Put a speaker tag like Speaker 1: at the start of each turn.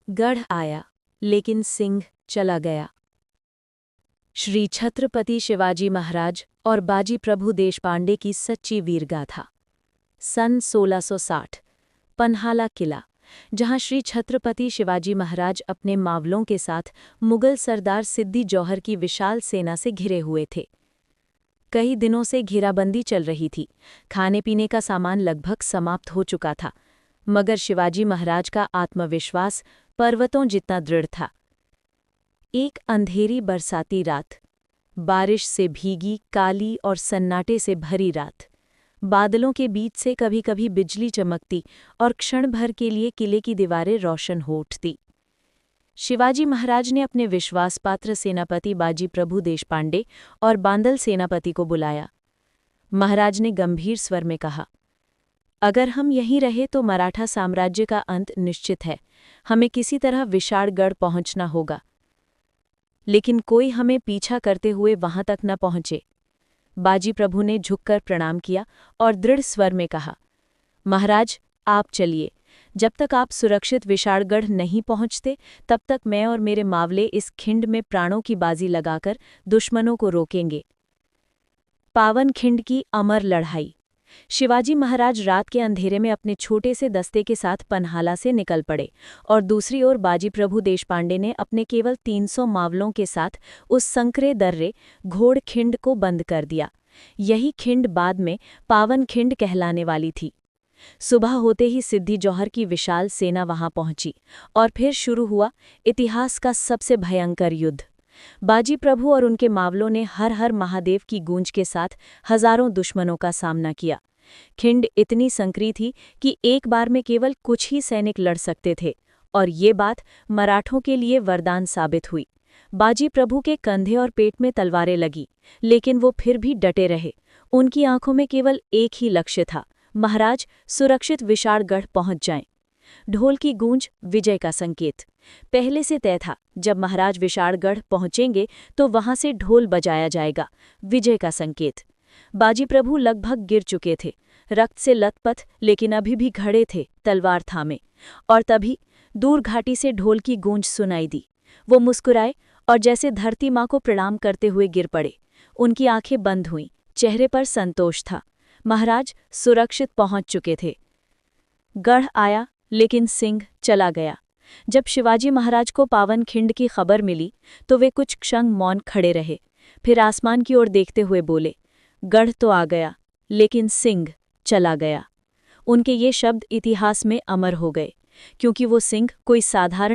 Speaker 1: गढ़ आया, लेकिन सिंह चला गया। श्री छत्रपति शिवाजी महाराज और बाजी प्रभु देशपांडे की सच्ची वीरगाथा। सन 1660, पन्हाला किला, जहां श्री छत्रपति शिवाजी महाराज अपने मावलों के साथ मुगल सरदार सिद्दी जौहर की विशाल सेना से घिरे हुए थे। कई दिनों से घेराबंदी चल रही थी, खाने पीने का सामान लगभग समाप्त हो चुका था, मगर शिवाजी महाराज का आत्मविश्वास पर्वतों जितना दृढ़ था। एक अंधेरी बरसाती रात, बारिश से भीगी, काली और सन्नाटे से भरी रात, बादलों के बीच से कभी कभी बिजली चमकती और क्षण भर के लिए किले की दीवारें रोशन हो उठती। शिवाजी महाराज ने अपने विश्वासपात्र सेनापति बाजी प्रभु देशपांडे और बांदल सेनापति को बुलाया। महाराज ने गंभीर स्वर में कहा, अगर हम यहीं रहे तो मराठा साम्राज्य का अंत निश्चित है। हमें किसी तरह विशाळगढ़ पहुंचना होगा, लेकिन कोई हमें पीछा करते हुए वहां तक न पहुंचे। बाजी प्रभु ने झुककर प्रणाम किया और दृढ़ स्वर में कहा, महाराज आप चलिए। जब तक आप सुरक्षित विशाळगढ़ नहीं पहुंचते, तब तक मैं और मेरे मावले इस खिंड में प्राणों की बाजी लगाकर दुश्मनों को रोकेंगे। पावन खिंड की अमर लड़ाई। शिवाजी महाराज रात के अंधेरे में अपने छोटे से दस्ते के साथ पन्हाला से निकल पड़े और दूसरी ओर बाजी प्रभु देशपांडे ने अपने केवल 300 मावलों के साथ उस संकरे दर्रे घोड़ खिंड को बंद कर दिया। यही खिंड बाद में पावन खिंड कहलाने वाली थी। सुबह होते ही सिद्दी जौहर की विशाल सेना वहां पहुंची और फिर शुरू हुआ इतिहास का सबसे भयंकर युद्ध। बाजी प्रभु और उनके मावलों ने हर हर महादेव की गूंज के साथ हजारों दुश्मनों का सामना किया। खिंड इतनी संकरी थी कि एक बार में केवल कुछ ही सैनिक लड़ सकते थे, और ये बात मराठों के लिए वरदान साबित हुई। बाजी प्रभु के कंधे और पेट में तलवारें लगी, लेकिन वो फिर भी डटे रहे। उनकी आंखों में केवल एक ही लक्ष्य था, महाराज सुरक्षित विशाळगढ़ पहुंच जाएं। ढोल की गूंज विजय का संकेत पहले से तय था। जब महाराज विशाळगढ़ पहुंचेंगे तो वहां से ढोल बजाया जाएगा, विजय का संकेत। बाजी प्रभु लगभग गिर चुके थे, रक्त से लथपथ, लेकिन अभी भी खड़े थे, तलवार थामे। और तभी दूर घाटी से ढोल की गूंज सुनाई दी। वो मुस्कुराए और जैसे धरती माँ को प्रणाम करते हुए गिर पड़े। उनकी आंखें बंद हुईं, चेहरे पर संतोष था। महाराज सुरक्षित पहुंच चुके थे। गढ़ आया, लेकिन सिंह चला गया। जब शिवाजी महाराज को पावन खिंड की खबर मिली तो वे कुछ क्षण मौन खड़े रहे, फिर आसमान की ओर देखते हुए बोले, गढ़ तो आ गया, लेकिन सिंह चला गया। उनके ये शब्द इतिहास में अमर हो गए, क्योंकि वो सिंह कोई साधारण